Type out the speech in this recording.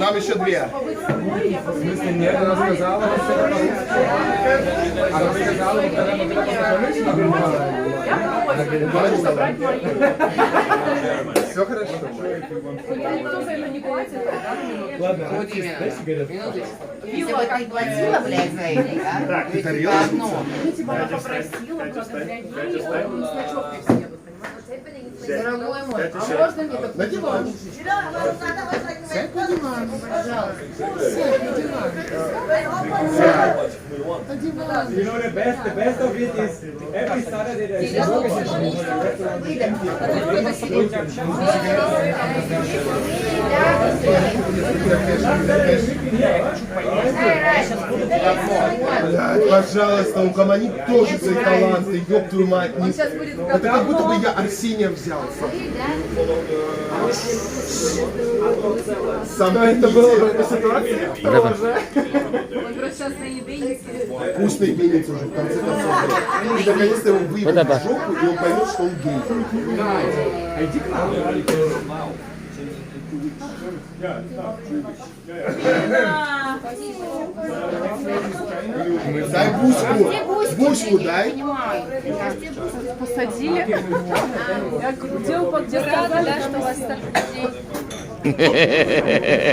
Нам еще две. В смысле, нет, она сказала, она сказала, все хорошо. Никто за это не платит. Ладно, Вот именно. Минуточку. Если бы ты платила, блядь, за это, да? Так, ты это тарелку? одно. Ну, типа, она попросила, благодаря ей, значок все едут, понимаешь? Дорогой мой, а можно мне такой диван? Сядь на диван, пожалуйста. Сядь на диван. На диван. You know the best of it is every Saturday there is a Блядь, пожалуйста, угомони тоже свои таланты, ёб твою мать. Не... Это как будто бы я Арсения взял. Сам это было в этой ситуации? Он просто сейчас на eBay. Вкусный пенец уже, в конце концов. И наконец-то его выебут в жопу, и он поймет, что он гей. Дай буску. Буску дай. Посадили. Где сказали, что у вас так людей?